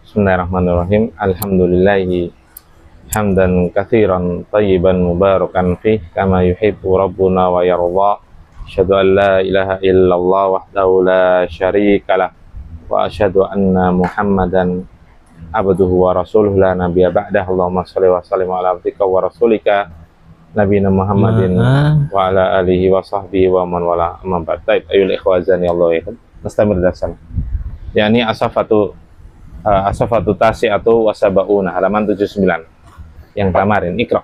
Bismillahirrahmanirrahim. Alhamdulillahi hamdan katsiran tayyiban mubarakan fih kama yuhibbu rabbuna wa yarda. Asyhadu an la ilaha illallah wahdahu la syarikalah wa asyhadu anna Muhammadan abduhu wa rasuluhu la nabiyya ba'dah. Allahumma shalli wa sallim ala abdika wa rasulika nabiyina Muhammadin wa ala alihi wa sahbihi wa man wala. Amma ba'd. Baik, ayul ikhwazani Allah. Nastamir darsana. Yani asafatu tasi'atu wasabauna, halaman 79 yang tamarin. Ikra.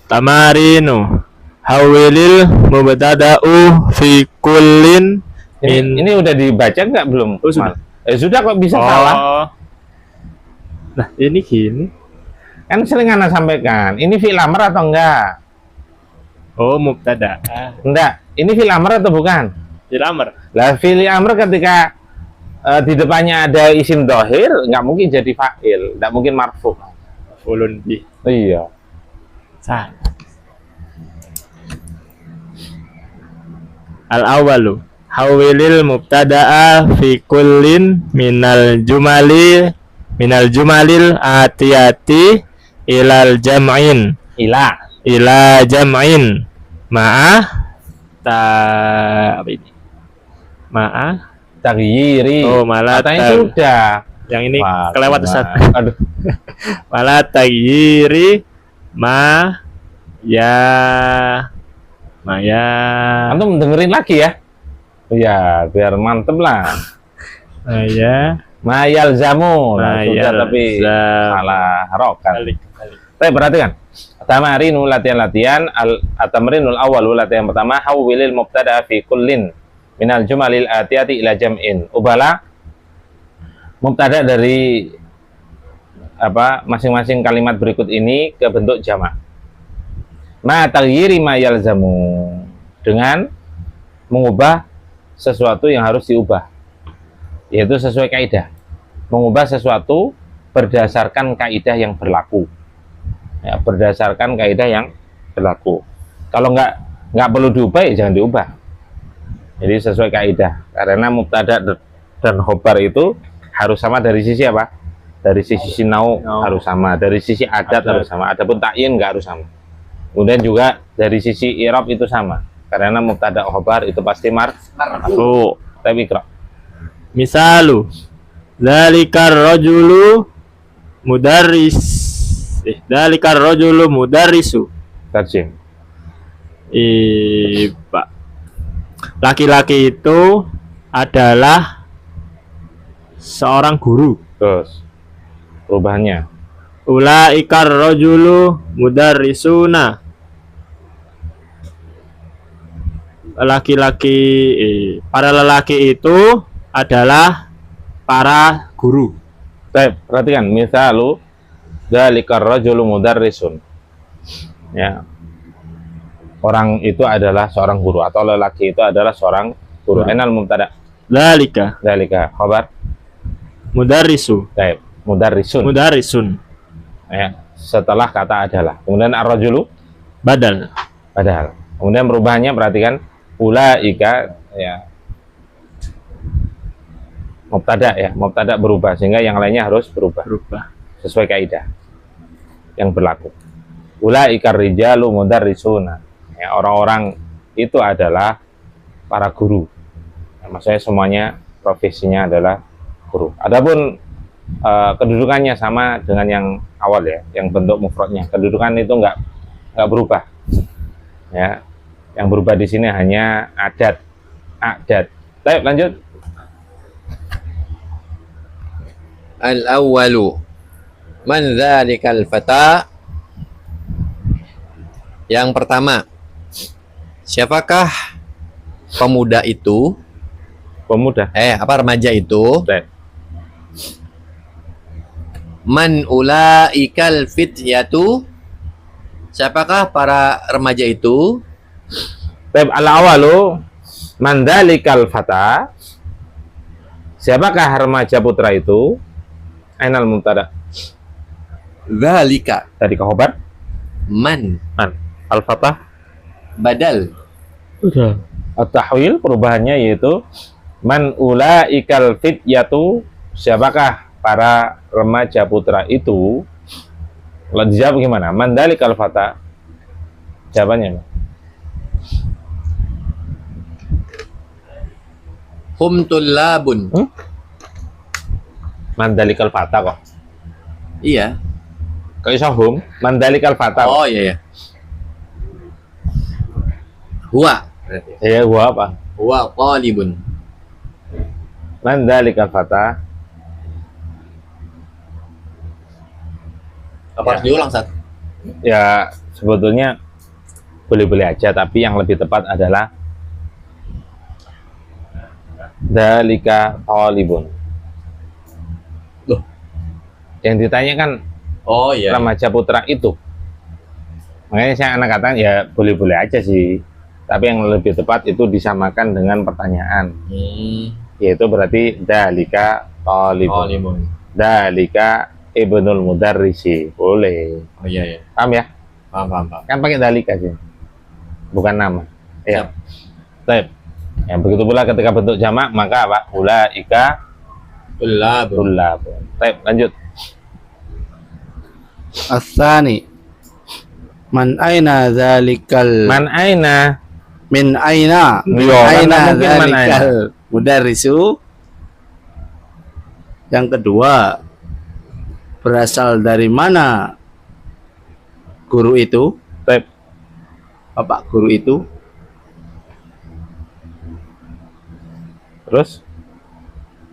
Tamarinu hawilil mubtada'u fi kullin Ini udah dibaca nggak belum? Oh, sudah. Sudah kok bisa salah. Nah ini gini. Kan sering Anda sampaikan, ini fi'il amr atau enggak? Oh, mubtada. Enggak, ini fi'il amr atau bukan? Fi'il amr. Lah fi'il amr ketika di depannya ada isim dhahir, nggak mungkin jadi fa'il, nggak mungkin marfu. Ulun bi. Iya. Sah. Al-awwalu hawilil mubtada'a fi kullin minal jumalil atiyati ilal jam'in ila jam'in Taghyiri. Oh, malah katanya sudah. Yang ini Wah, kelewat Ustaz. Aduh. Malah taghyiri ya Antum dengerin lagi ya. Iya, biar mantep lah. ya Mayal jamu. Nah, sudah tapi salah harokat. Tapi perhatikan. Tamarinu latihan-latihan at-tamrinul awal, latihan pertama, hawwilil mubtada fi kullin minal jumalil atiyati ila jam'in. Ubahlah mubtada dari masing-masing kalimat berikut ini ke bentuk jamak. Ma taghyiri ma yalzamu, dengan mengubah sesuatu yang harus diubah, yaitu sesuai kaidah. Mengubah sesuatu berdasarkan kaidah yang berlaku. Ya, berdasarkan kaidah yang berlaku. Kalau nggak perlu diubah, ya jangan diubah. Jadi sesuai kaidah. Karena mubtada dan khobar itu harus sama dari sisi apa? Dari sisi sinau harus sama, dari sisi adat harus sama. Adapun ta'yin nggak harus sama. Kemudian juga dari sisi i'rab itu sama. Karena mubtada khobar itu pasti marfu. Tapi ikra. Misalu dzalikar rajulu mudarrisu. Tarjim. Pak. Laki-laki itu adalah seorang guru. Terus perubahannya. Ulaikar rajulu mudarrisuna. Para lelaki itu adalah para guru. Baik, perhatikan misalu dzalikar rajulu mudarrisun. Ya. Orang itu adalah seorang guru atau lelaki itu adalah seorang guru. Ainal mubtada. Dzalika khabar Mudarrisu. Baik, mudarrisun. Ya, setelah kata adalah. Kemudian ar-rajulu Badal. Kemudian perubahannya perhatikan ulaika, ya. Mubtada berubah sehingga yang lainnya harus berubah sesuai kaidah yang berlaku. Ulaikar rijalu mudarrisuna. Ya, orang-orang itu adalah para guru. Ya, maksudnya semuanya profesinya adalah guru. Adapun kedudukannya sama dengan yang awal ya, yang bentuk mufradnya. Kedudukan itu nggak berubah. Ya, yang berubah di sini hanya adat. Baik, lanjut. Al-awwalu man dzalikal fata. Yang pertama, siapakah pemuda itu? Remaja itu? Baik. Man ulaikal fityatu. Siapakah para remaja itu? Baik, al-awalu man dzalikal fata. Siapakah remaja putra itu? Ainal mubtada. Dzalika. Tadi khabar Man. Al-fatah Badal. At-tahwil perubahannya yaitu man ulaikal fityatu, siapakah para remaja putra itu? Kalau dijawab gimana? Mandalikal fata. Jawabannya. Hum tullabun. Mandalikal fata kok. Iya. Kok iso hum? Mandalikal fata. Oh iya ya. Huwa. Berarti. Iya, gua apa? Huwa talibun. Mandalikal fata. Apa harus diulang, Sat? Ya, sebetulnya boleh-boleh aja, tapi yang lebih tepat adalah dalika talibun. Loh. Yang ditanya kan Oh iya. remaja putra itu. Makanya saya anak katakan ya boleh-boleh aja sih. Tapi yang lebih tepat itu disamakan dengan pertanyaan. Yaitu berarti dalika talibun. Talibun. Dalika ibnul mudarrisi. Boleh. Oh iya ya. Paham ya? Paham. Kan pakai dalika sih. Bukan nama. Ya. Baik. Yang begitu pula ketika bentuk jamak maka apa? Ulaika Tullabun. tullabun. Baik, lanjut. Asani. Man aina dzalikal Man aina. min aina Yo, karena mungkin man aina. dzalikal mudarrisu. Yang kedua, berasal dari mana guru itu? Baik. Bapak guru itu. Terus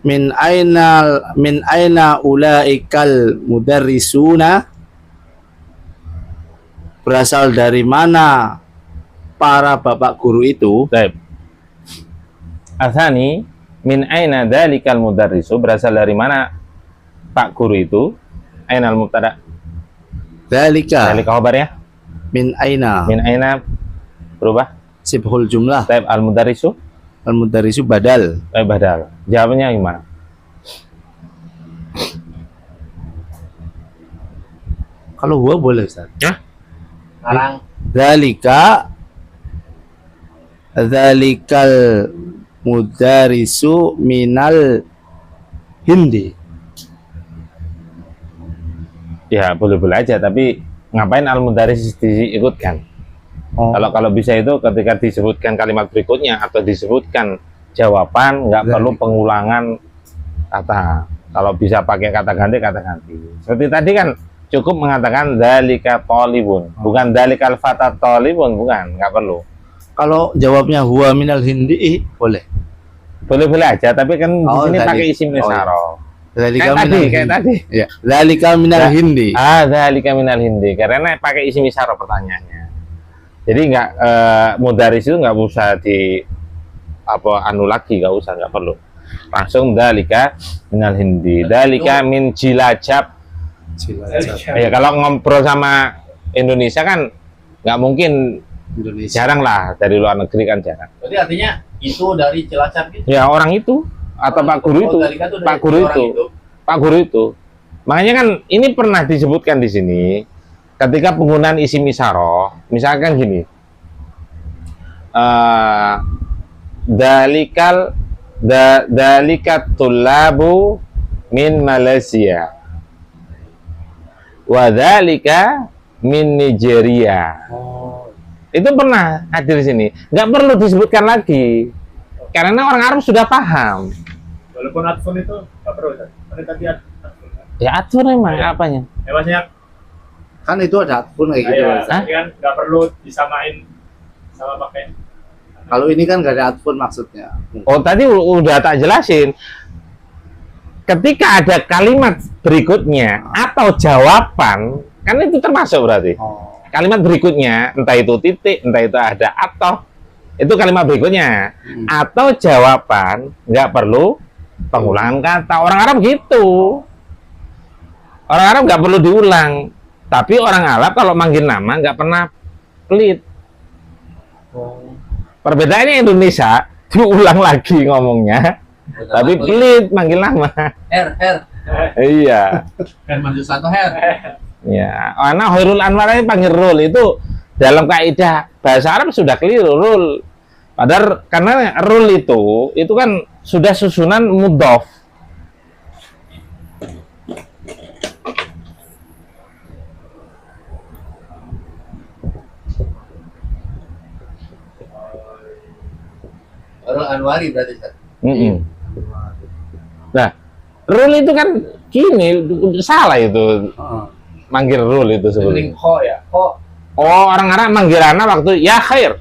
Min aina ulaikal mudarrisuna. Berasal dari mana para bapak guru itu? baik. Asani min aina dalikal mudarrisu, berasal dari mana Pak guru itu? Ainal mubtada. Dzalika Dalika khabarnya. min aina Min aina berubah. sibhul jumlah. Baik, al mudarrisu. Al mudarrisu badal. Baik, badal. Jawabannya gimana? Kalau gua boleh, Ustaz. Sekarang Dzalikal mudarisu minal hindi. Ya, boleh-boleh aja, tapi ngapain al mudarris diikutkan? Oh, Kalau bisa itu ketika disebutkan kalimat berikutnya atau disebutkan jawaban nggak perlu pengulangan kata. Kalau bisa pakai kata ganti. Seperti tadi kan cukup mengatakan dalika talibun, bukan dalikal fata talibun, bukan, nggak perlu. kalau jawabnya huwa minal hindi boleh. Boleh-boleh aja, tapi kan di Oh, sini tadi. pakai isim Oh, isyarah. Dzalika Kayak tadi, minal kayak hindi. tadi. Ya, dzalika minal Ya. hindi. Dalika minal hindi, karena pakai isim isyarah pertanyaannya. Jadi nggak mudaris itu nggak usah di anu lagi, nggak perlu. Langsung dalika minal hindi, dalika min Cilacap. Ya kalau ngobrol sama Indonesia kan nggak mungkin, Indonesia. jarang lah, dari luar negeri kan jarang. berarti artinya itu dari Cilacap gitu. Ya orang itu atau Pak Guru itu, Dzalika tuh dari Pak Guru orang itu, Pak Guru itu. Makanya kan ini pernah disebutkan di sini ketika penggunaan isim isyarah, misalkan gini, dalikat tullabu min Malaysia, wadalika min Nigeria. Itu pernah hadir di sini. Nggak perlu disebutkan lagi, karena orang Arab sudah paham. Walaupun adfun itu nggak perlu, kan tadi adfun. Ya atur emang apanya. Ya maksudnya, Kan itu ada pun kayak gitu. ya, Ustaz. Hah? kan nggak perlu disamain sama pakai. Kalau ini kan gak ada adpun maksudnya. Oh tadi udah tak jelasin. Ketika ada kalimat berikutnya atau jawaban, kan itu termasuk berarti. Oh. Kalimat berikutnya, entah itu titik, entah itu ada atau, itu kalimat berikutnya. Atau jawaban, nggak perlu pengulangan kata. Orang Arab gitu. Orang Arab nggak perlu diulang. Tapi orang Arab kalau manggil nama nggak pernah pelit. Perbedaannya Indonesia diulang lagi ngomongnya, tapi pelit manggil nama. Her. Iya. Her masuk satu her. Ya, karena Khairul Anwar ini panggil rul itu dalam kaidah bahasa Arab sudah keliru rul. Padahal karena rul itu kan sudah susunan mudhof. Orang Anwari berarti Ustaz. Mm-mm. Nah, Rul itu kan gini, salah itu. Manggil Rul itu Sebenarnya sebenarnya. kho ya, kho. Oh, orang Arab manggil anak waktu ya khair.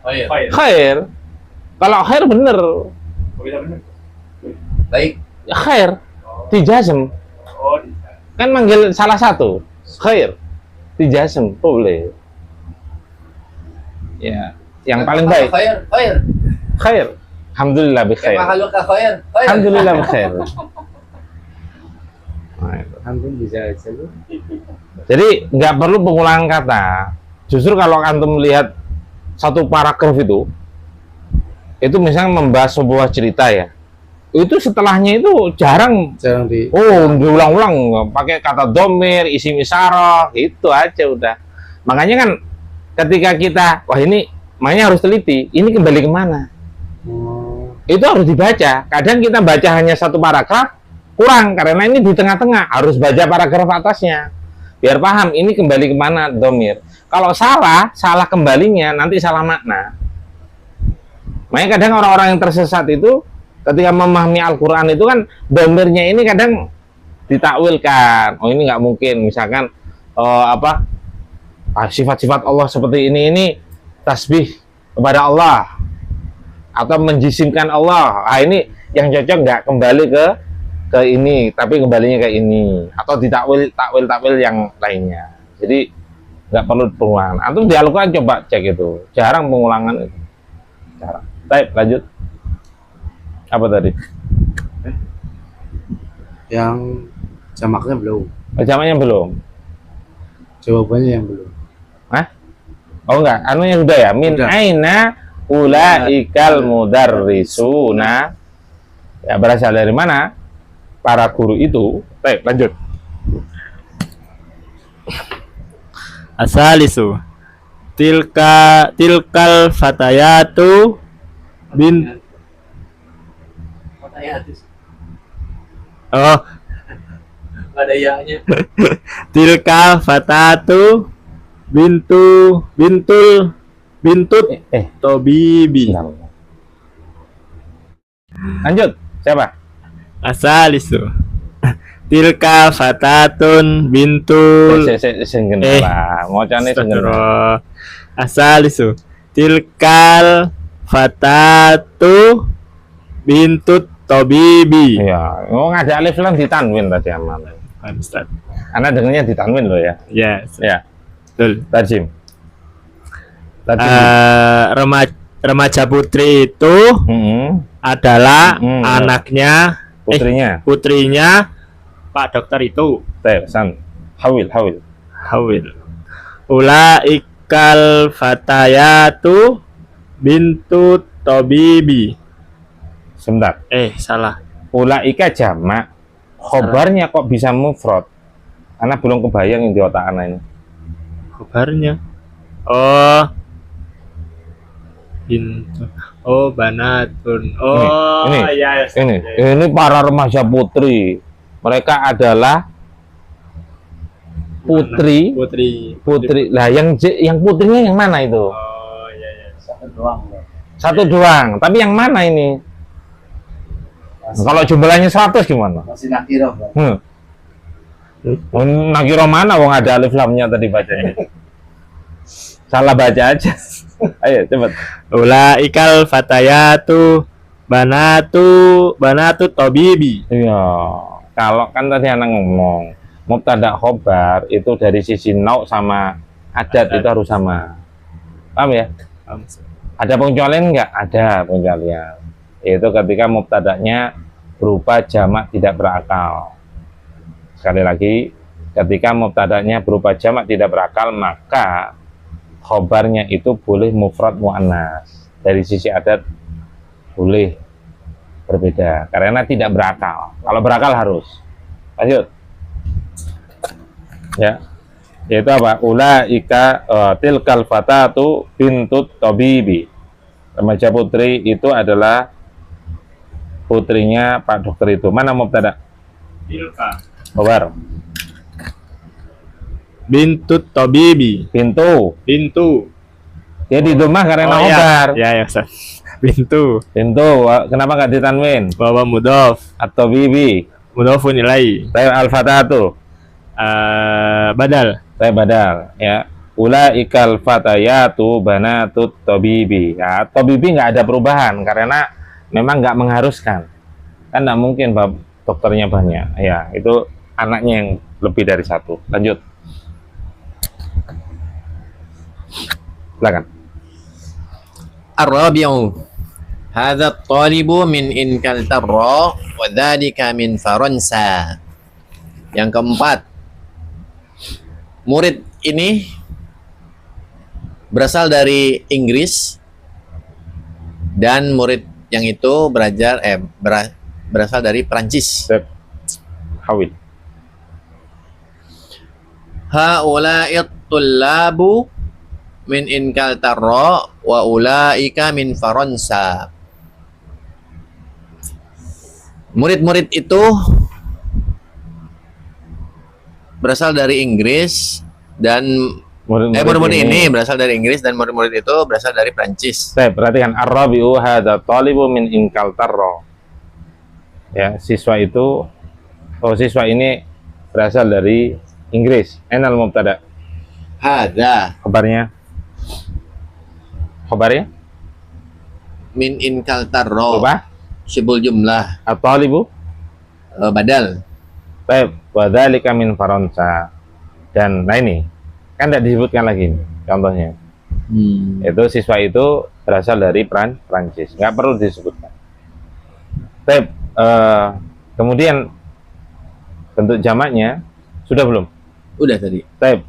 Oh iya. Khair. Khair. Kalau khair bener. Oh, bisa bener. Baik. Ya, khair. Tijazem. Oh, bisa. Kan manggil salah satu. Khair. Tijazem. Boleh. Ya, yang paling baik. Khair, khair. Khair. Alhamdulillah bi khair. Kaifa haluka khair? Khair. Alhamdulillah bi khair. Jadi nggak perlu pengulangan kata. Justru kalau antum melihat satu paragraf itu misalnya membahas sebuah cerita ya, itu setelahnya itu jarang diulang-ulang pakai kata domir, isim isyarah, itu aja udah. Makanya kan ketika kita, wah ini makanya harus teliti, ini kembali kemana? Itu harus dibaca. Kadang kita baca hanya satu paragraf, kurang karena ini di tengah-tengah, harus baca paragraf atasnya biar paham ini kembali kemana domir. Kalau salah kembalinya nanti salah makna. Makanya kadang orang-orang yang tersesat itu ketika memahami Al-Quran itu kan domirnya ini kadang ditakwilkan. Oh ini nggak mungkin, misalkan sifat-sifat Allah seperti ini tasbih kepada Allah atau menjisimkan Allah. Ini yang cocok nggak kembali ke ini, tapi kembalinya ke ini, atau ditakwil yang lainnya. Jadi nggak perlu pengulangan. Antum di Al-Quran coba cek itu, jarang pengulangan itu. Jarang. Baik, lanjut. Apa tadi? Yang jamaknya belum. Jamaknya belum. Jawabannya yang belum. Hah? Oh enggak, anunya sudah ya. Min Udah. aina ulaikal mudarrisuna. Ya, berasal dari mana? Para guru itu. Baik, lanjut. Asalisu tilkal fatayatu bin oh Nggak ada ya-nya. tilka fatatu bintut tobibi. Lanjut. Siapa? Asalisu tilka fatatun bintul Senggenala. Mocane senggenala. Asalisu tilkal fatatu bintut tobibi. Iya. Oh, ada alif lam ditanwin tadi amal. Ustaz. Anda dengarnya ditanwin loh ya. Yes. Ya. Betul. Tajim. Remaja putri itu adalah anaknya putrinya Pak Dokter itu. San. Hawil. Hawil. Ulaikal fatayatu bintu tobibi. Sebentar. Salah. Ulaika jamak. Khobarnya kok bisa mufrad? Anak belum kebayang yang di otak anak ini. Kabarnya. Oh. Bintu. Oh, banatun. Oh, Ini. yes. Ini para remaja putri. Mereka adalah putri. Lah yang putrinya yang mana itu? Oh, iya. Satu doang. Tapi yang mana ini? Kalau jumlahnya 100 gimana? Masih nakiro. Nakiro mana? Wong ada alif lamnya tadi bacanya. Salah baca aja. Ayo cepet. Ulaikal fatayatu banatu tobibi. Iya. Kalau kan tadi anak ngomong mubtada khobar itu dari sisi nau sama adat itu harus sama. Paham ya? Ada pengecualian nggak? Ada pengecualian. Yaitu ketika mubtadanya berupa jamak tidak berakal. Sekali lagi, ketika mubtadanya berupa jamak tidak berakal, maka khobarnya itu boleh mufrad mu'annas. Dari sisi adat boleh berbeda karena tidak berakal. Kalau berakal harus. Lanjut. Ya. Yaitu apa? Ulaika tilkal fatatu bintut tabibi. Remaja putri itu adalah putrinya Pak Dokter itu. Mana mubtada? Tilka. Khobar. Bintut tabibi. Pintu. Pintu. Dia di domah karena Oh, khobar. ya, ya, Ustaz. Pintu. Pintu. Kenapa nggak ditanwin? Bahwa mudhaf. Atau bibi. Mudhafun ilai. Saya al-fatatu. Badal. Saya badal. Ya. Ulaikal fatayatu banatut tabibi. Ya, tabibi nggak ada perubahan karena memang nggak mengharuskan. Kan nggak mungkin bab dokternya banyak. Ya, itu anaknya yang lebih dari satu. Lanjut. Silakan. Ar-rabi'u. Hadha at-talibu min Inkaltara wa dzalika min Faransa. Yang keempat, murid ini berasal dari Inggris dan murid yang itu berasal dari Prancis. Sip. Hawil. Haula'it tullabu min Inkaltara wa ulaika min Faransa. Murid-murid itu berasal dari Inggris dan murid-murid ini berasal dari Inggris dan murid-murid itu berasal dari Prancis. Saya perhatikan ar-rabi'u hadza talibu min Inkaltara. Ya, siswa ini berasal dari Inggris. Ainal mubtada? Hadza Kabarnya? min Inkaltara. Apa? Syibul jumlah At-talibu? badal. Baik, wa dzalika min Faransa. Dan nah ini kan tidak disebutkan lagi contohnya. Itu siswa itu berasal dari Prancis, nggak perlu disebutkan. Baik, kemudian bentuk jamaknya sudah belum? Udah tadi. Baik.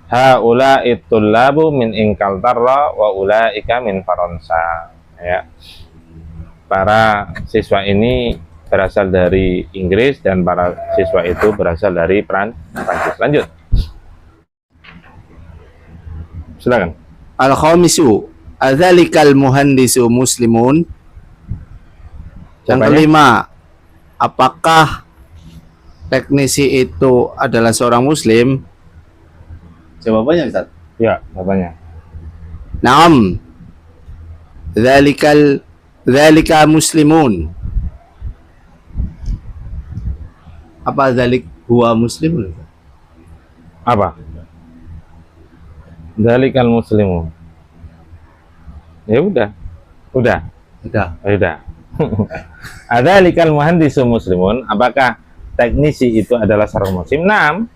Haula'it tullabu min Inkaltara wa ulaika min Faransa. Ya. Para siswa ini berasal dari Inggris dan para siswa itu berasal dari Prancis. Lanjut. Silakan. Al-khamisu, adzalikal muhandisu muslimun. Yang Jawabannya? kelima, apakah teknisi itu adalah seorang muslim? Jawabannya Ustaz. Ya, katanya. Naam. Dzalika muslimun. Apa dzalik huwa muslimun? Apa? Dzalikal muslimu. Ya udah. Udah. Ya udah. Adzalikal muhandisu muslimun. Apakah teknisi itu adalah seorang muslim? Naam.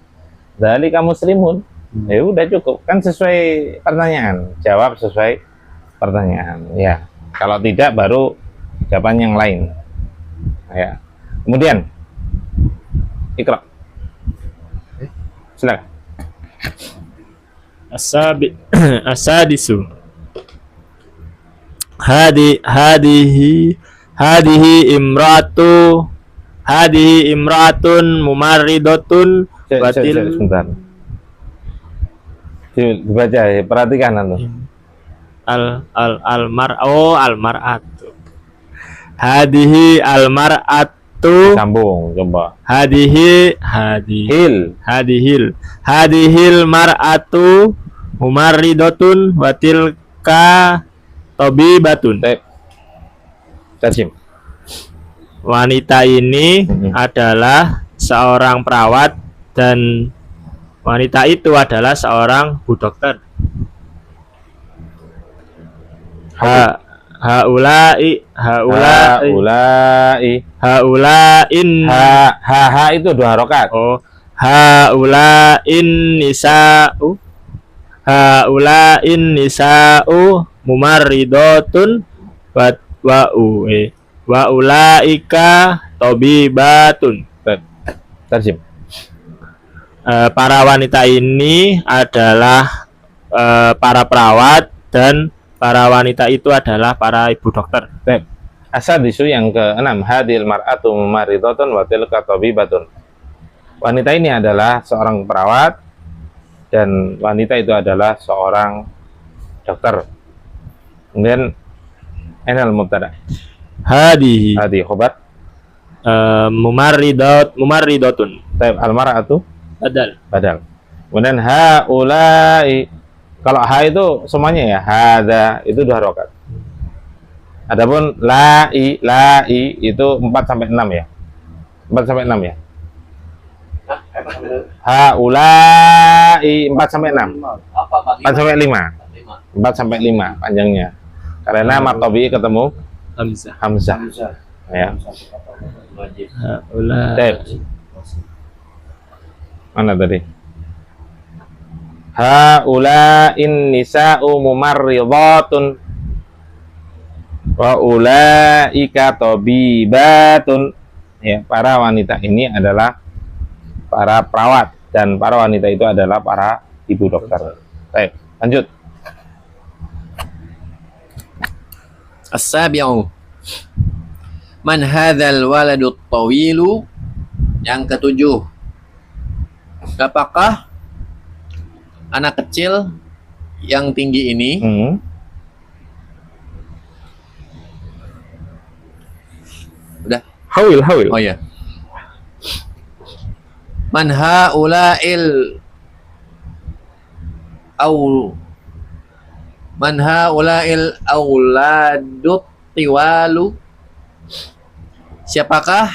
Dzalika muslimun. Ya udah cukup. Kan sesuai pertanyaan. Jawab sesuai pertanyaan. Ya. Kalau tidak baru jawaban yang lain. Ya. Kemudian Iqra. Silakan. Asadisu. Hadihi imratun mumarridatun batil. Sebentar. Dibaca ya, perhatikan nanti. Almar'atu. Hadihi almar'atu. Sambung coba. Hadihil mar'atu mumarridatun watilka tabibatun. Terjem. Wanita ini adalah seorang perawat dan wanita itu adalah seorang bu dokter. Haulain itu 2 harokat. Oh, haulain nisa'u mumarridatun wa ulaika tabibatun. Terjem. Para wanita ini adalah para perawat dan para wanita itu adalah para ibu dokter. Asadisu yang ke-6, hadil mar'atu mumarridatun wa tilka tabibatun. Wanita ini adalah seorang perawat dan wanita itu adalah seorang dokter. Kemudian ainal mubtada? Hadihi Hadi khobar. mumarridatun. Taib al-mar'atu Badal. badal. Kemudian haulai, kalau ha itu semuanya ya, hadza itu 2 rakaat. Adapun lai itu 4 sampai 6 ya. 4 sampai 6 ya. Haulai 4 sampai 6. 4 sampai 5. 4 sampai 5 panjangnya. Karena matobi ketemu Hamzah. hamzah. Ya. Haula. Taib. Mana tadi? Haula'in nisa'u mumarridatun wa ulaika tabibatun. Ya, para wanita ini adalah para perawat dan para wanita itu adalah para ibu dokter. Baik, lanjut. As-sabi'u. Man hadzal waladu tawilu? Yang ketujuh. Apakah anak kecil yang tinggi ini udah? Hawil. Oh ya. Man haula'il auladut tiwalu? Siapakah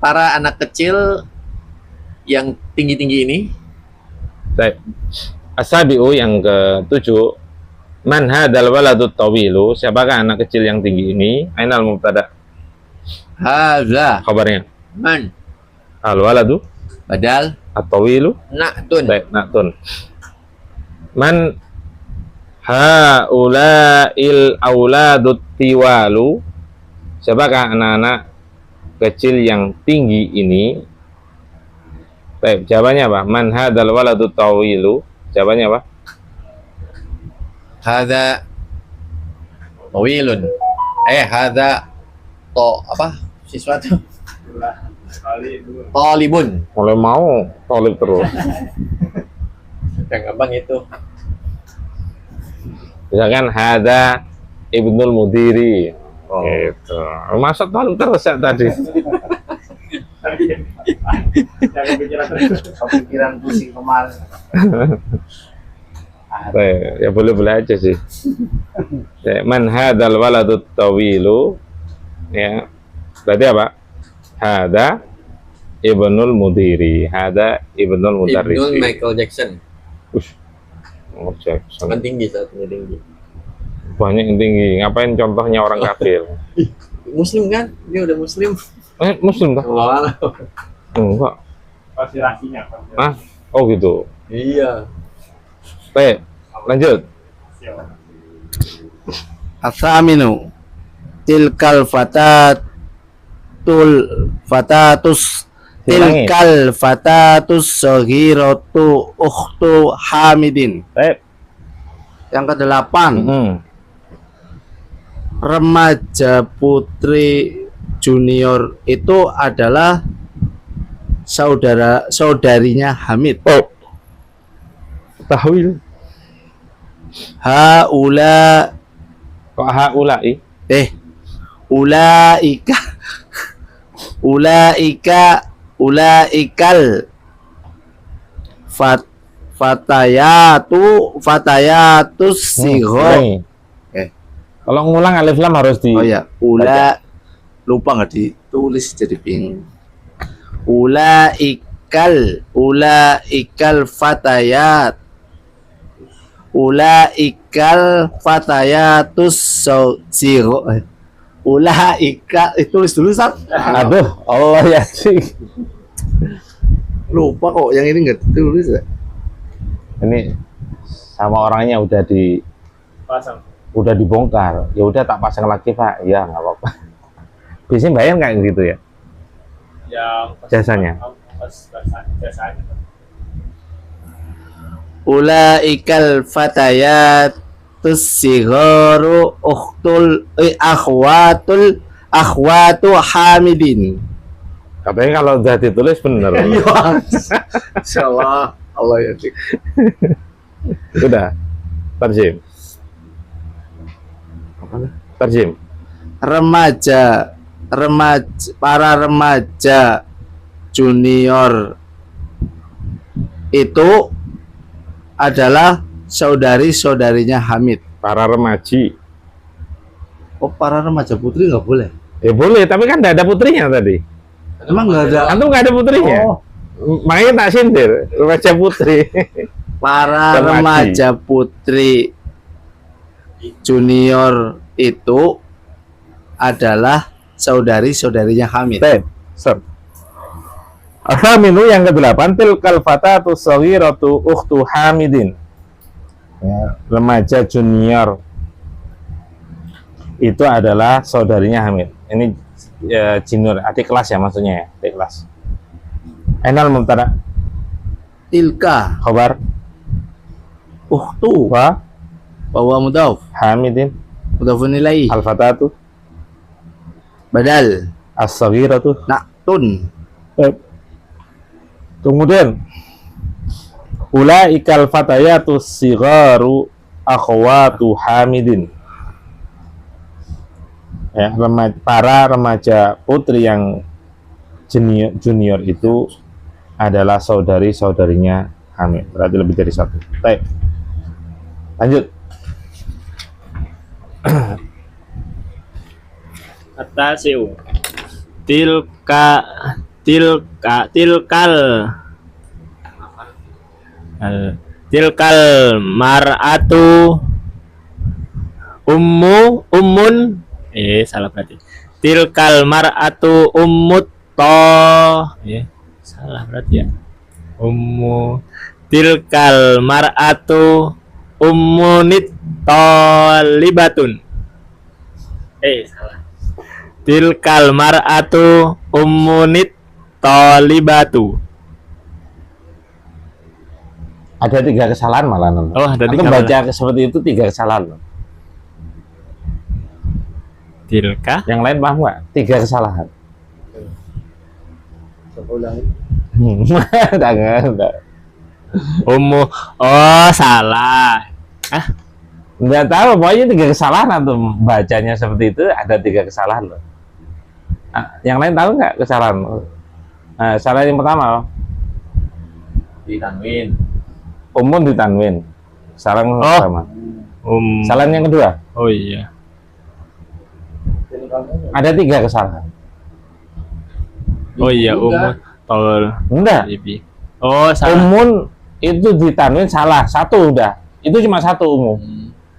para anak kecil yang tinggi-tinggi ini? Baik. As-sabi'u yang ke-7. Man hadzal waladut tawilu? Siapakah anak kecil yang tinggi ini? Ainal mubtada? Hadza. Kabarnya. Man. Al-waladu Badal. at-tawilu. Na'tun. Baik, na'tun. Man haula'il auladut tiwalu? Siapakah anak-anak kecil yang tinggi ini? Baik, jawabannya apa? Man hadzal waladut tawilu? Jawabannya apa? Hadza tawilun. Hadza apa? Sesuatu. Talibun. Mulai mau tolib terus. Yang abang itu. Misalkan hadza ibnul mudiri. Gitu. Masa tolib terus ya tadi? Pikiran pusing kemarin. Ya boleh-boleh aja sih. Ya, man hadzal waladut tawilu? Ya. Berarti apa? Hadza ibnul mudiri. Hadza ibnul mudarris. Ibnul Michael Jackson. Oh, Jackson. Kan tinggi, satunya tinggi. Banyak yang tinggi. Ngapain contohnya orang kafir? Muslim kan? Dia udah muslim. Muslim kah? Allah. Enggak. Pasti rakinya. Ah, oh gitu. Iya. Baik, lanjut. As-saminu. Tilkal fatatus Diulangi. tilkal fatatus saghiratu ukhtu Hamidin. Baik. Yang ke-8, remaja putri junior itu adalah saudarinya Hamid. Oh. Tahwil. Haula Kok haulai? ulaikal fatayatus sigho. Kalau ngulang alif lam harus di. Oh ya, lupa nggak ditulis jadi bingung. Ulaikal fatayatus sigho. Ulaika tulis dulu Sat. Aduh, Allah ya sih. Lupa kok yang ini nggak ditulis ya. Ini sama orangnya udah dibongkar. Ya udah tak pasang lagi Pak. Ya nggak apa-apa. Biasanya bayar nggak gitu ya? Yang Jasanya. Jasanya. Ulaikal fatayatus sigharu akhwatu Hamidin. Katanya kalau udah ditulis bener. Insyaallah Allah ya. Sudah. Terjem. Terjem. Remaja para remaja junior itu adalah saudari-saudarinya Hamid. Para remaji. Oh, para remaja putri nggak boleh? Ya boleh, tapi kan tidak ada putrinya tadi. Emang nggak ada? Antum nggak ada putrinya. Oh, Makanya tak sindir, remaja putri. para Remaji. remaja putri junior itu adalah saudari-saudarinya Hamid. Baik, stop. Al-Faminu yang ke-8, tilkal fatatu shaghiratu ukhtu Hamidin. Ya, remaja junior itu adalah saudarinya Hamid. Ini junior, adik kelas ya maksudnya ya, adik kelas. Ainal mubtada, Tilka khabar, ukhtu wa bahwa mudhaf Hamidin, mudhafun ilaih al-fatatu, badal as-shaghiratu. naktun. Baik. Kemudian ulaikal fatayatu sigharu akhwatu Hamidin. Ya, para remaja putri yang junior itu adalah saudari-saudarinya Hamid. Berarti lebih dari satu. Baik. Lanjut. Atasiu. Tilkal tilkal mar'atu ummun salah berarti. Tilkal mar'atu ummut salah berarti ya. Tilkal mar'atu ummunit talibatun. Salah. Tilkal mar'atu ummunit talibatu. Ada 3 kesalahan malah. Oh, ada 3 Aku baca seperti itu 3 kesalahan. Tilka. Yang lain paham nggak? 3 kesalahan. Enggak. Salah. Enggak tahu, pokoknya 3 kesalahan atau bacanya seperti itu ada 3 kesalahan loh. Yang lain tahu nggak kesalahan? Kesalahan yang pertama Ditanwin. umun ditanwin. Kesalahan yang pertama. Kesalahan yang kedua Oh iya. ada 3 kesalahan. Oh iya, tol. Enggak. Salah. Umun itu ditanwin salah, 1 udah. Itu cuma 1 umum.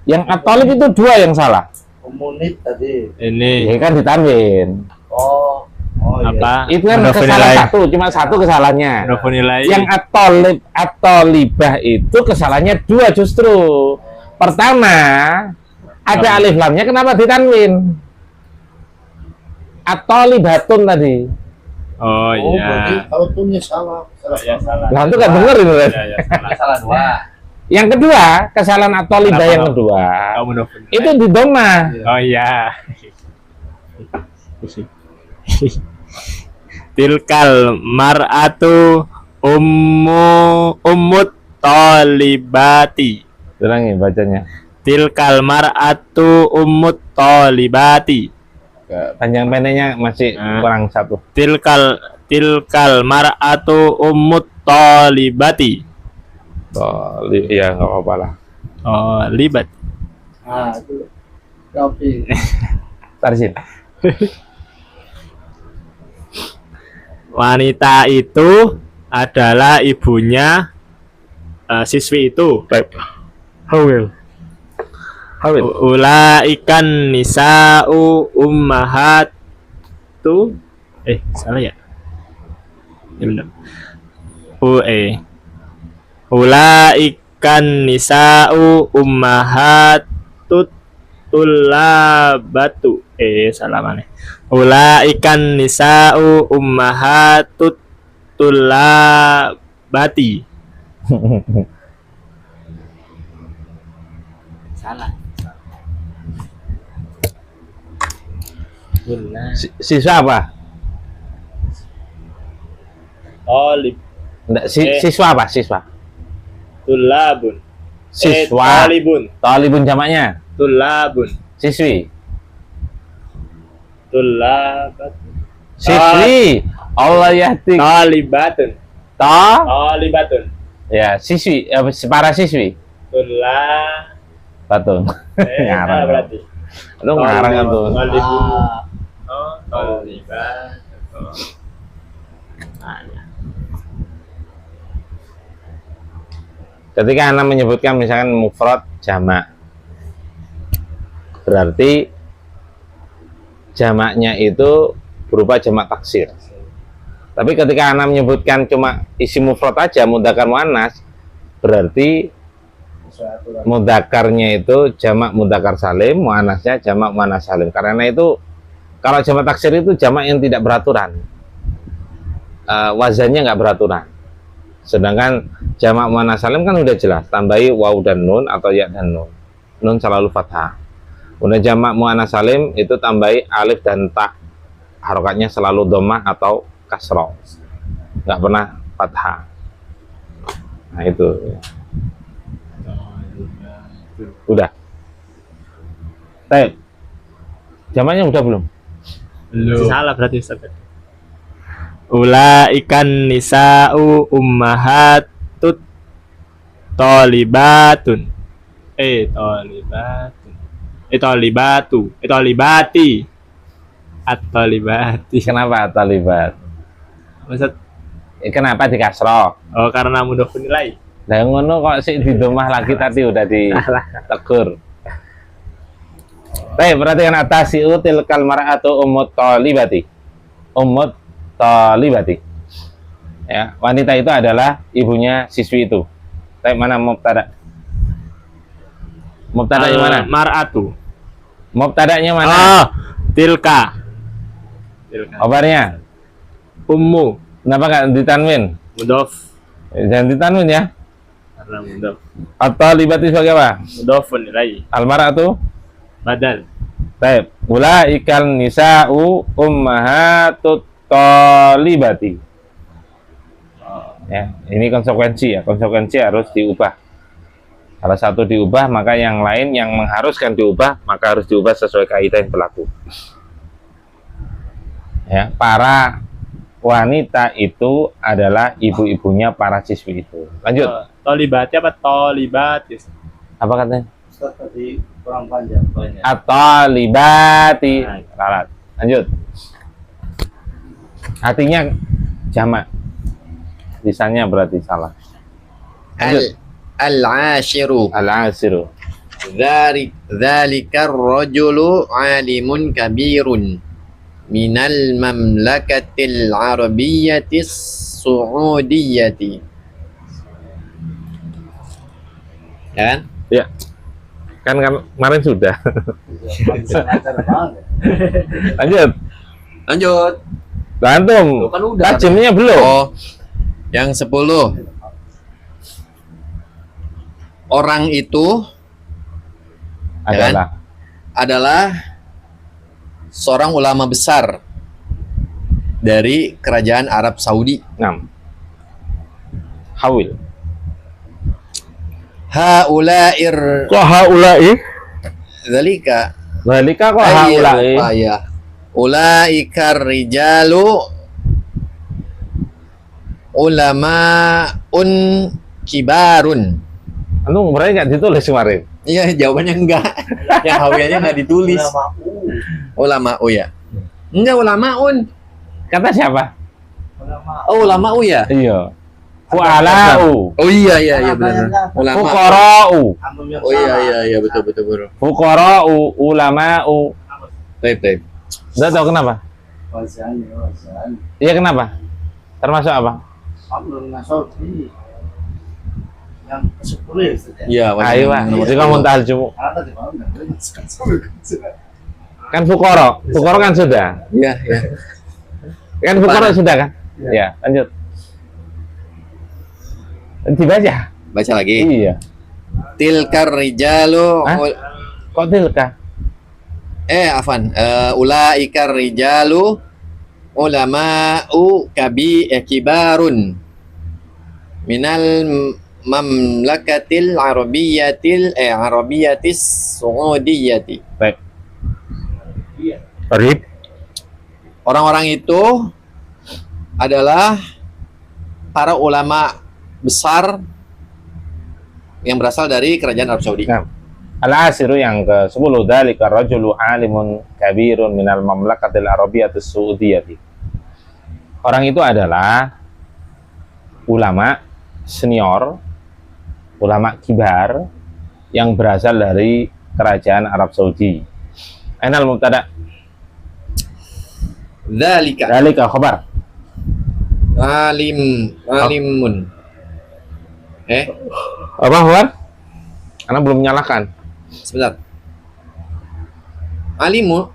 Yang atolib itu 2 yang salah. Komunit tadi. Ini Ya kan ditanwin. Oh apa? Itu kan Mudhaf kesalahan ilaih. 1, cuma 1 kesalahannya. Mudhaf ilaih. Yang atolibah itu kesalahannya 2 justru. Pertama, ada alif lamnya kenapa ditanwin? Atolibatun tadi. Oh iya. berarti kalau tunnya salah. Salah. Nah, itu kan bener itu. Ren. Salah 2. Yang kedua, kesalahan atolibah Kenapa? yang kedua. Kamu mudhaf ilaih. Itu di domah. Oh iya. Tilkal mar'atu ummut talibati. Ulangi bacanya. Tilkal mar'atu ummut talibati. Panjang pendeknya masih kurang 1. Tilkal mar'atu ummut talibati. Iya nggak apa-apa lah. Oh, libat. itu kopi. Tarsin. Wanita itu adalah ibunya siswi itu. Baik. Hawil. Ulaikan nisa'u ummahatu. Salah ya? Ya benar. Ulaikan nisa'u ummahatut tulabatu. Salah mana? Ulaikan nisa'u ummahatut tulabati. Salah. Siswa apa? Talib. Enggak, siswa apa? Siswa. Tulabun. Siswa. Talibun. Talibun jamaknya. Tulabun. Siswi. Tulabat. Siswi. Allah yahdi. Talibatun. Ta. Talibatun. Ya, siswi, para siswi. Tulabatun. Batun. Ngarang. Berarti. Itu ngarang itu. Talibun. Oh, talibatun. Ketika Anda menyebutkan misalkan mufrad jamak, berarti jamaknya itu berupa jamak taksir. Tapi ketika Anda menyebutkan cuma isi mufrad aja, mudzakkar muannas, berarti mudzakarnya itu jamak mudzakkar salim, muannasnya jamak muannas salim. Karena itu kalau jamak taksir itu jamak yang tidak beraturan, wazannya nggak beraturan. Sedangkan jamak muannas salim kan udah jelas, tambahi waw dan nun atau ya dan nun. Nun selalu fathah. Udah jamak muannas salim itu tambahi alif dan ta. Harokatnya selalu dhammah atau kasroh. Nggak pernah fathah. Nah itu. Udah. Baik. Jamaknya udah belum? Belum. Salah berarti Ustaz. Ulaikan nisa'u ummahatut talibatun. Talibatun. Talibati. At-talibati. Kenapa talibat? Maksud Kenapa di kasroh? oh karena mudhof nilai. Nah ngono kok sih di domah lagi tadi udah ditegur. Baik, perhatikan atas siutil kalmar'atu ummut talibati. Ummut talibati. Ya, wanita itu adalah ibunya siswi itu. Baik, mana mubtada? Mubtadanya mana? Mar'atu. Mubtadanya mana? Oh, tilka. Kabarnya? Ummu. Kenapa nggak ditanwin? Mudhof. Jangan ditanwin ya. Karena mudhof. At-talibati sebagai apa? Mudhof nilai. Al-mar'atu? Badal. Baik, ulaikal nisa'u ummahatut talibati. Ya, ini konsekuensi ya. Konsekuensi harus diubah. Kalau satu diubah, maka yang lain yang mengharuskan diubah, maka harus diubah sesuai kaidah yang berlaku. Ya, para wanita itu adalah ibu-ibunya para siswi itu. Lanjut. Talibati apa talibatis? Apa katanya? Ustaz tadi kurang panjang. At-talibati. Ralat. Lanjut. Artinya jamak. Lisannya berarti salah. Lanjut. Al-ashiru. Al-asiru. Dzalikar rajulu alimun kabirun minal mamlakatil arabiyyatis suudiyyati. Ya kan? Ya. Kan kemarin sudah. Lanjut. Lanjut. Antum. Kan udah. Tajamnya belum. Oh. Yang 10. Orang itu adalah seorang ulama besar dari kerajaan Arab Saudi. 6. Hawil. Haula'ir Kok haulai? zalika. Zalika kok haulai? Ya. Ulaikar rijalu ulama'un kibarun. Anu berarti nggak ditulis kemarin. Iya, jawabannya enggak. Yang hawiyahnya enggak ditulis. Ulama'u ya. Enggak, ulama'un. Kata siapa? Oh, ulama'u ya? Iya. Fu'alau. Oh iya benar. Ulama. Fuqara'u. Oh iya betul bro. Fuqara'u, ulama'u. Baik. Udah tahu kenapa? Iya kenapa? Termasuk apa? Yang ke-10 ya Ustaz ya? Iya, Ayo Pak, jadi kamu tahal jumu. Kan fuqara kan sudah. Iya. Kan fuqara sudah kan? Ya, lanjut. Dibaca. Baca lagi. Iya. Tilkar rijalu Hah? Kok tilka? Afan. Ulaikar rijalu ulama'u kibarun minal mamlakatil arabiyyatis suudiyyati. Baik. Rib. Orang-orang itu adalah para ulama besar yang berasal dari kerajaan Arab Saudi. Nah, al-asiru yang ke-10, dzalika rajulu alimun kabirun minal mamlakatil arabiyyatis saudiyati. Orang itu adalah ulama senior, ulama kibar yang berasal dari kerajaan Arab Saudi. Ainal mubtada? Dzalika khabar. Alimun. Apa khabar? Karena belum menyalakan. Sebentar. Alimun.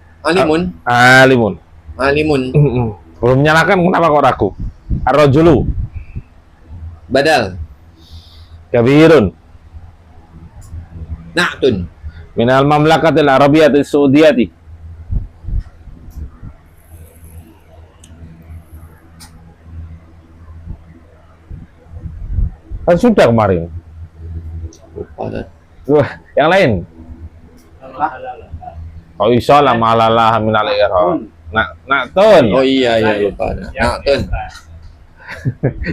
Belum menyalakan, kenapa kok ragu? Ar-rajulu Badal. kabirun Na'tun. minal mamlakatil arabiyyatis saudiyati. Kan sudah kemarin. Wah, yang lain. Oh iso lah malalah minal irham. Na'tun. Oh iya lupa. Na'tun.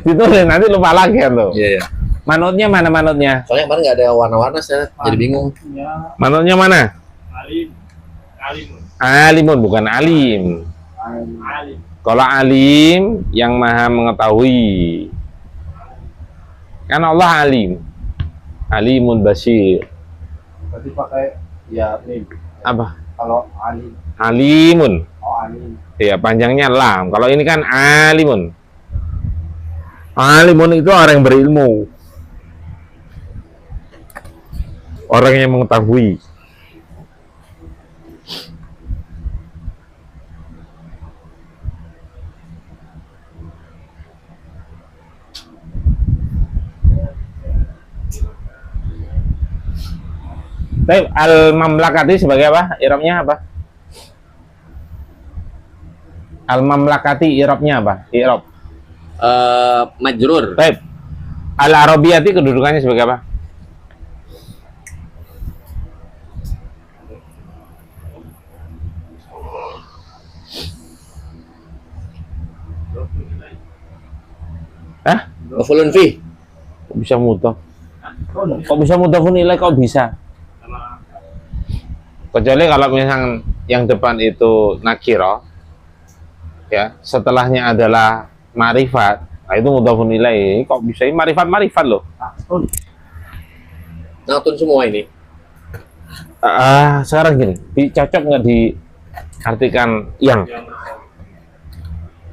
Ditulis nanti lupa lagi kan tuh. Iya. Manutnya mana manutnya? Soalnya kemarin nggak ada warna-warna, saya jadi bingung. Manutnya mana? Alimun bukan alim. Kalau alim yang maha mengetahui. Kan Allah alim. Alimun basir. Berarti pakai ya lim. Apa? Kalau alim. Alimun. Oh alim. Ya panjangnya lam. Kalau ini kan alimun. Alimun itu orang yang berilmu. Orang yang mengetahui. Baik, al-mamlakati sebagai apa? I'rabnya apa? Al-mamlakati i'rabnya apa? I'rab. Majrur. Baik. Al-arabiyati kedudukannya sebagai apa? Hah? Maf'ulun fi. Kok bisa mudhaf? Kok bisa mudhafun ilaih, kok bisa? Kecuali kalau misalnya yang depan itu nakiro, ya, setelahnya adalah marifat, nah itu mudhafun ilaih. Kok bisa ini marifat loh? Na'tun semua ini. Sekarang gini, cocok nggak diartikan yang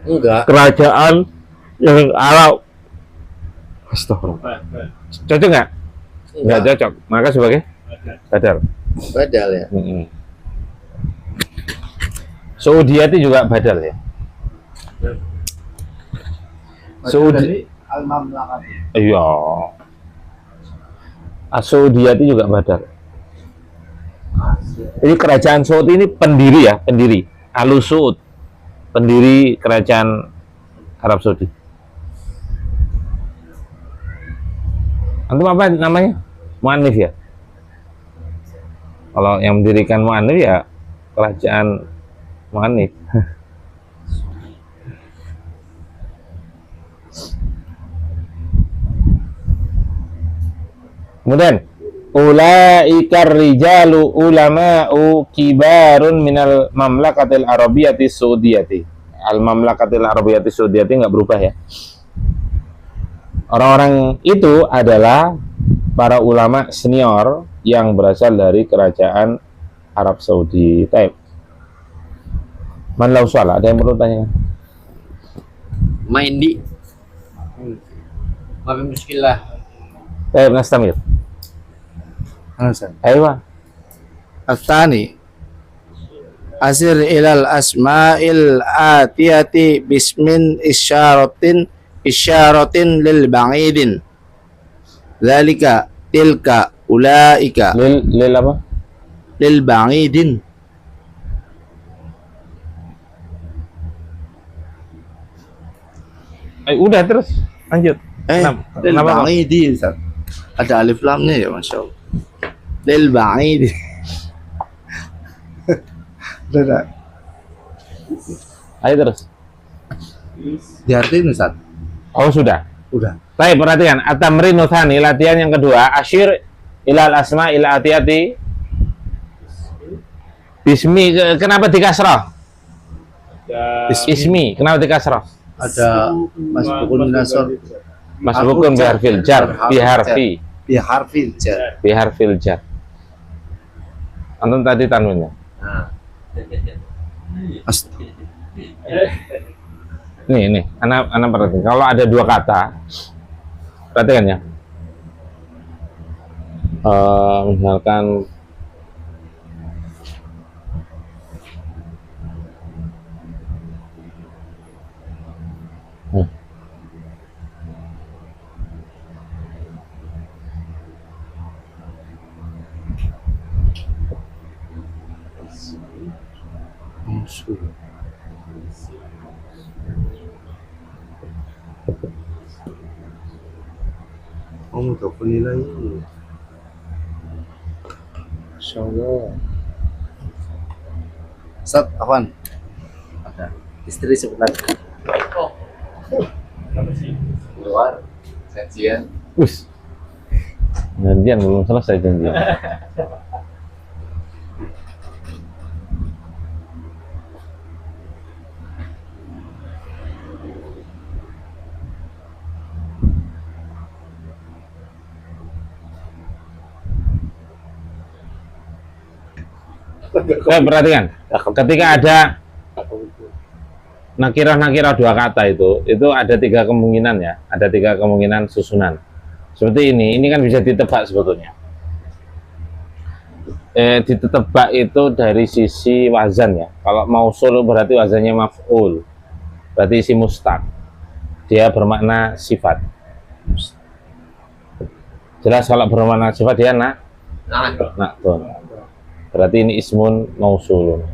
Enggak. kerajaan yang Arab? Astagfirullah. Cocok nggak? Nggak cocok. Maka sebagai badal. Badal ya. Saudiyati juga badal ya. Saudi. Al-mamlakati. Iya. Saudiyati juga badal. Ini kerajaan Saudi ini pendiri ya, pendiri. Al-Saud, pendiri kerajaan Arab Saudi. Antum apa namanya? Mu'annif ya? Kalau yang mendirikan Mu'annif ya kerajaan Mu'annif. Kemudian ulaikar rijalu ulama'u kibarun minal mamlakatil arabiyyati saudiyati. Al mamlakatil arabiyyati saudiyati nggak berubah ya. Orang-orang itu adalah para ulama senior yang berasal dari kerajaan Arab Saudi. Taib. Man lau soal, ada yang perlu tanya? Main di. Maafin muskilah. Taib, nastamir. Ayo. Al-Thani asir ilal asma'il atiyati bismin isyaratin lil ba'idin dzalika tilka ulaika Lil apa? lil ba'idin Udah terus lanjut. lil Kenapa, Pak? ba'idin Ustaz. Ada alif lamnya ya Masya Allah. Lil ba'idin. Udah. Ayo terus. Diartiin Ustaz. Oh sudah. Udah. Baik, perhatikan. At-tamrinu tsani, latihan yang kedua. Asyir ilal asma ila atiyati. Bismi, kenapa dikasrah? Ismi, kenapa dikasrah? Ada masbukun nasor Masbukun biharfil jar, biharfi, biharfil jar. biharfil jar. Antum tadi tanwinnya. Nih, anak perhatikan. Kalau ada dua kata, perhatikan ya. Misalkan Oh, mudhafun ilaihi. Masyaallah. Ustaz, Afwan. Ada istri sebentar. Keluar janjian. Us. Janjian belum selesai janjian. Perhatikan, ketika ada nakirah dua kata itu ada tiga kemungkinan ya, ada tiga kemungkinan susunan. Seperti ini kan bisa ditebak sebetulnya. Ditebak itu dari sisi wazan ya. Kalau mausul berarti wazannya maf'ul, berarti isi mustaq. Dia bermakna sifat. Jelas kalau bermakna sifat dia na'tun. Berarti ini ismun mausulun.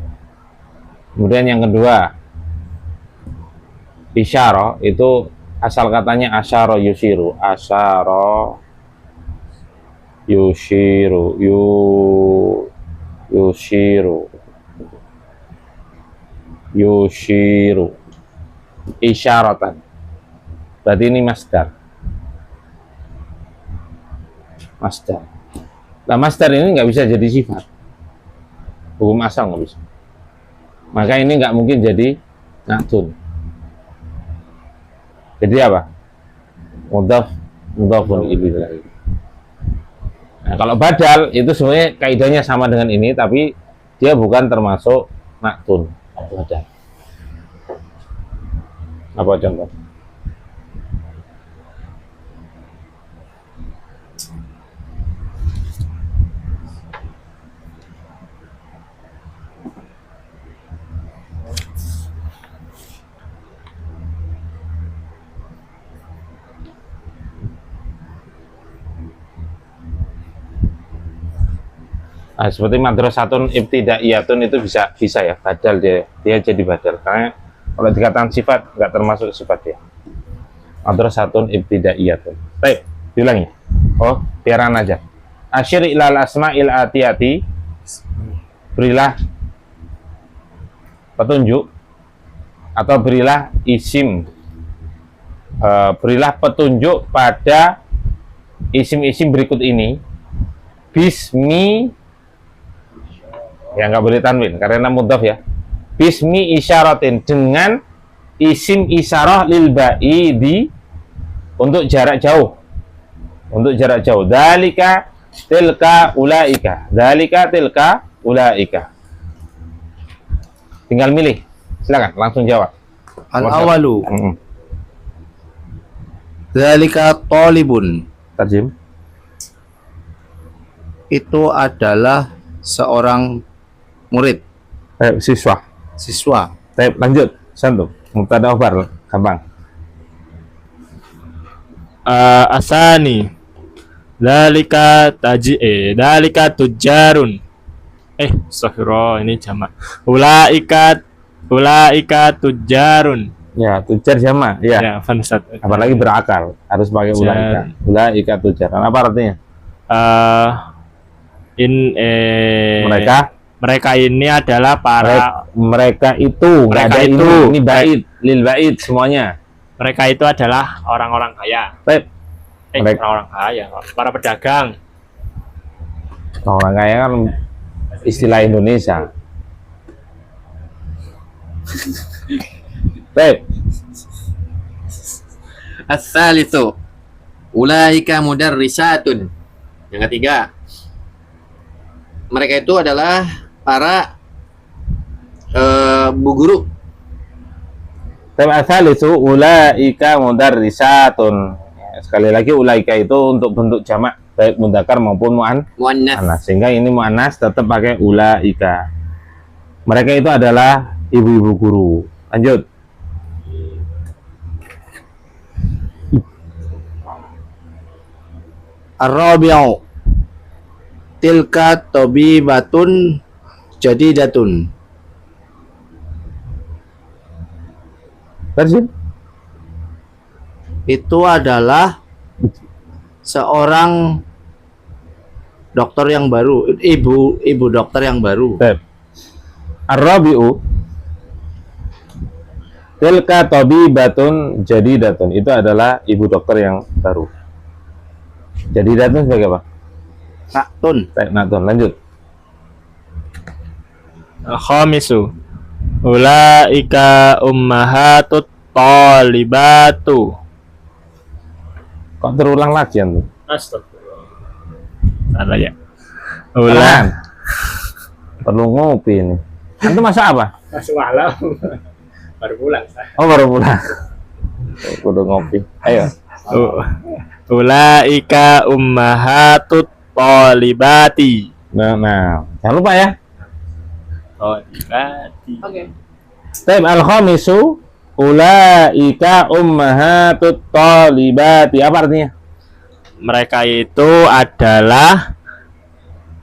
Kemudian yang kedua, isyarah itu asal katanya asyara yusiru, asyara yushiru, yushiru isyaratan. Berarti ini masdar. Nah, masdar ini nggak bisa jadi sifat. Hukum asal nggak bisa. Maka ini nggak mungkin jadi na'tun. Jadi apa? Mudhafun ilaihi. Nah, kalau badal itu sebenarnya kaidahnya sama dengan ini, tapi dia bukan termasuk na'tun. Badal. Apa contoh? Nah, seperti madrasatun ibtidaiyatun itu bisa ya, badal dia jadi badal karena kalau dikatakan sifat nggak termasuk sifat dia. Madrasatun ibtidaiyatun. Baik, diulangi. Oh, biaran aja. Asyir ilal asma'il atiyati, berilah petunjuk atau berilah isim, berilah petunjuk pada isim-isim berikut ini. Bismi, ya nggak boleh tanwin karena mudhaf ya. Bismi isyaratin, dengan isim isyarah lil ba'idi, untuk jarak jauh. Dalika tilka ulaika. Tinggal milih, silakan langsung jawab. Al awalu. Dzalika talibun. Tarjim. Itu adalah seorang murid, Siswa. Baik, lanjut. Santum. Mubtada khabar, gampang. Asani. Dalika tujarun. Astagfirullah, ini jamak. Ulaika tujarun. Ya, tujar jamak. Ya. Ya, fansat. Apalagi berakal, harus pakai ulaika. Ulaika tujar. Apa artinya? Mereka Mereka ini adalah para Mereka itu, nggak Mereka ada itu. ini bait, lil bait semuanya. mereka itu adalah orang-orang kaya. Baik. Mereka- Orang-orang kaya, para pedagang. Orang kaya kan istilah Indonesia. Baik. As-salisu ulaika mudarrisatun. Yang ketiga, mereka itu adalah para bu guru. Asalisu ulaika mudarrisatun. Sekali lagi ulaika itu untuk bentuk jamak baik mudzakkar maupun Muannas. muannas. Sehingga ini muannas tetap pakai ulaika. Mereka itu adalah ibu-ibu guru. Lanjut. Ar-rabi'u tilka tabibatun jadidatun. Terus Itu adalah seorang dokter yang baru, ibu dokter yang baru. Ar-rabi'u tilka tabibatun jadidatun. Itu adalah ibu dokter yang baru. Jadidatun sebagai apa? Naktun. Baik, Natun. Lanjut. Khamisu ulaika ummahatut thalibatu. Kok terulang lagi antum? Astagfirullah. Salah ya. Pelan. Perlu ngopi ini. Antum masak apa? Masuk malam. Baru pulang saya. Oh, baru pulang. Kudu ngopi. Ayo. Ulaika ummahatut thalibati. Nah, jangan lupa ya. Thalibati. Taib al-khamisu ulaika ummahatut talibati. Apa artinya? Mereka itu adalah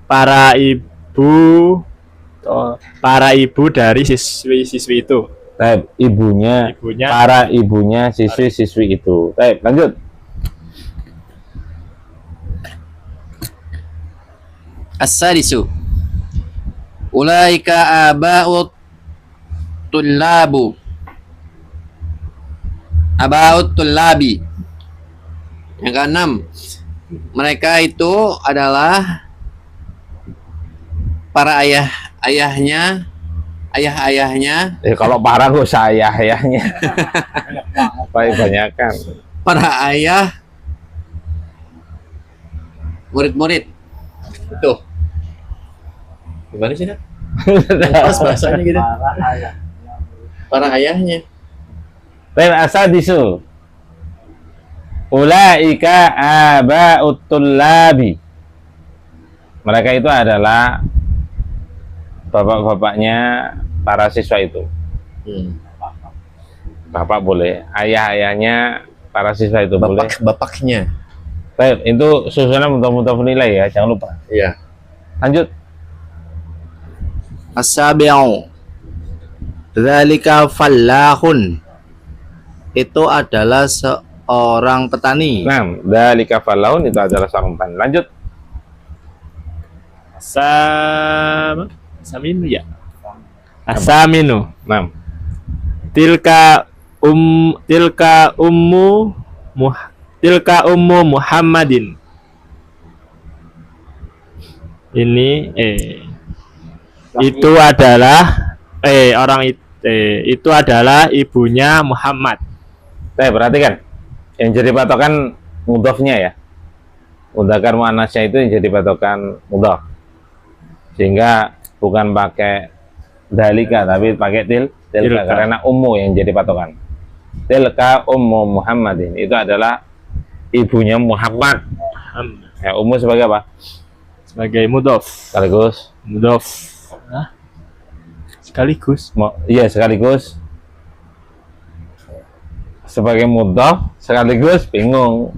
para ibu dari siswi-siswi itu. Taib, ibunya, Ibunya para ibunya siswi-siswi itu. Taib, lanjut. As-sadisu ulaika aba'ut tullabu. Aba'ut tullabi. Yang keenam, mereka itu adalah para ayahnya. Kalau parah gue saya ayahnya. Baik, banyakan. Para ayah murid-murid. Tuh. Gimana sih, Nak? Pas bahasanya gitu. Para ayahnya. Taib asadisu ulaika aba'ut tullabi. Mereka itu adalah bapak-bapaknya para siswa itu. Bapak boleh, ayah-ayahnya para siswa itu boleh. Bapaknya. Baik, itu susunan mutaf nilai ya, jangan lupa. Iya. Lanjut. As-sabi'u dzalika fallahun. Itu adalah seorang petani. Nah, dzalika falaun itu adalah seorang petani. Lanjut. Saminu ya. Asaminu. Nah, Tilka ummu Muhammadin. Ini itu adalah itu adalah ibunya Muhammad. saya perhatikan. Yang jadi patokan mudhafnya ya. Mudzakkar muannasnya itu yang jadi patokan mudhaf. Sehingga bukan pakai dalika tapi pakai tilka karena ummu yang jadi patokan. Tilka ummu Muhammadin itu adalah ibunya Muhammad. Ya, ummu sebagai apa? Sebagai mudhaf. Sekaligus Mudhaf. Hah? Sekaligus. iya sekaligus sebagai mudhaf sekaligus bingung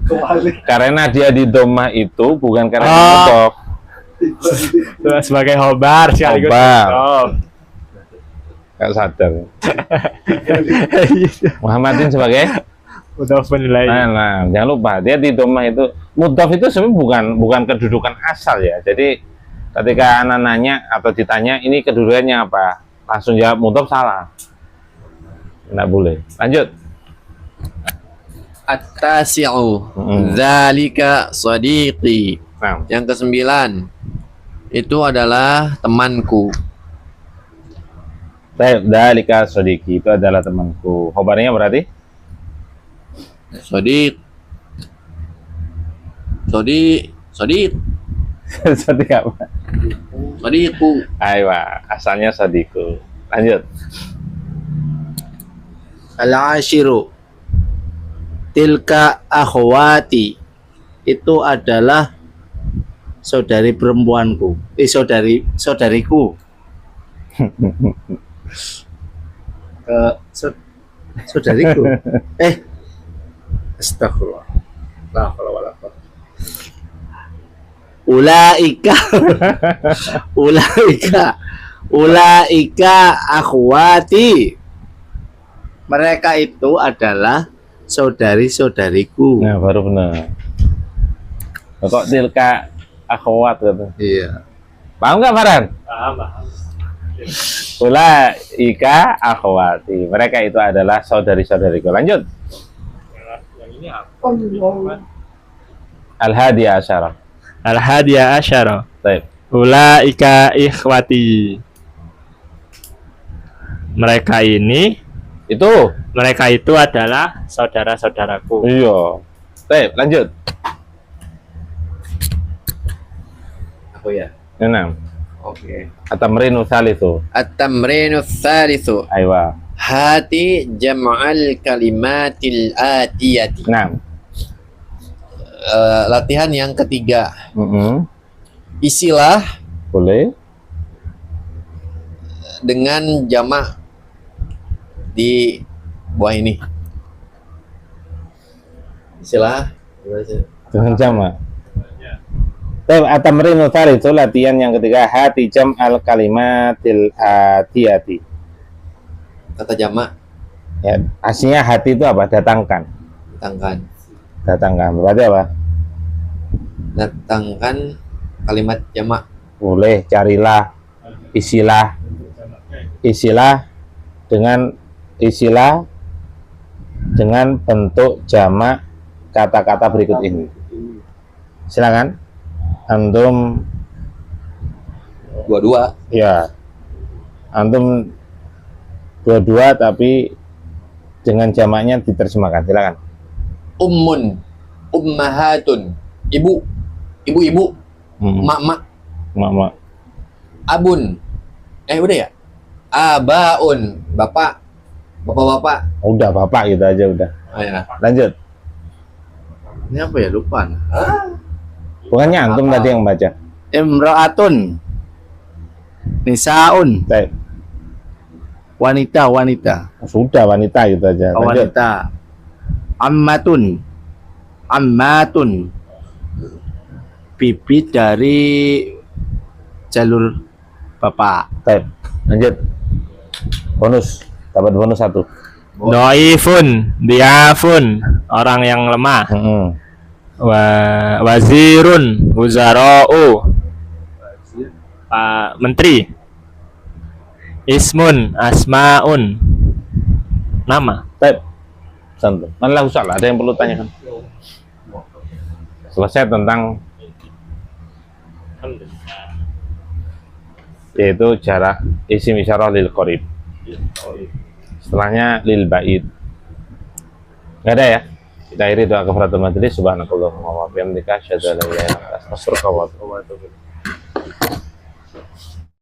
karena dia di domah itu bukan karena mudhaf. Sebagai khobar sekaligus. Khobar. mudhaf. Nggak sadar. Muhammadin sebagai Mudhaf penilai. nah, jangan lupa dia di domah itu mudhaf itu sebenarnya bukan kedudukan asal ya. Jadi Ketika anak nanya atau ditanya ini kedudukannya apa, langsung jawab mudhof salah. Nggak boleh. Lanjut. At-tasi'u Mm-mm. dzalika shadiqi. Nah, Yang kesembilan itu adalah temanku. dalika sodiki itu adalah temanku. Khobarnya berarti Shadiq. Shadiq. Shadiq. seperti apa? Shadiqu. Aywa, asalnya sodiku. Lanjut. Al-ashiru tilka akhwati, itu adalah saudari perempuanku, saudariku. Saudariku. Astagfirullah. La haula wala quwwata. Ulaika ulaika akhwati, mereka itu adalah saudari-saudariku. Nah, baru benar. Kok tilka akhwat gitu. Iya. Paham nggak, Farhan? Paham. Ulaika akhwati. Mereka itu adalah saudari-saudariku. Lanjut. Yang ini apa? Al-Hadiyah Asyarah. Al-hadiyah asyara. Baik. Ulaika ikhwati. Mereka itu adalah saudara-saudaraku. Iya. Baik, lanjut. Aku ya. Enam. Oke. At-tamrinu tsalitsu. At-tamrinu tsalitsu. Aywa. Hati jam'al kalimatil atiyati. Enam. Latihan yang ketiga. Isilah Boleh. dengan jamak di buah ini. Isilah Dengan jama. Baik, at-tamrinu tsalitsu, latihan yang ketiga, hati jam'al kalimatil atiyati. kata jamak. Ya, aslinya hati itu apa? Datangkan. Datangkan. Datangkan. Berarti apa? Datangkan kalimat jamak. Boleh, carilah, isilah dengan bentuk jamak kata-kata berikut ini. Silakan antum, Dua-dua. ya, antum dua-dua tapi dengan jamaknya diterjemahkan. Silakan. Ummun, ummahatun, ibu, ibu-ibu, mak-mak, Mak. abun. Udah ya? Abaun, bapak, bapak-bapak. Udah bapak gitu aja udah. Oh, ya. Lanjut. Ini apa ya, lupa. Bukannya antum tadi yang baca. Imra'atun, nisaun, Baik. wanita. Sudah wanita gitu aja. Lanjut. Wanita. Ammatun, bibi dari jalur bapak. Baik. Lanjut. Bonus. Dapat bonus 1. Dhaifun, diafun, orang yang lemah. Wazirun, wuzara'u, menteri. Ismun, asmaun, nama. Baik. Santai. Malah usah lah, ada yang perlu tanyakan. Selesai tentang yaitu jarak isim isyarah lil qarib. Setelahnya lil ba'id. Enggak ada ya? Kita akhiri doa kafaratul majelis. Subhanakallahumma wa bihamdika asyhadu an la ilaha illa anta astaghfiruka wa atubu ilaik.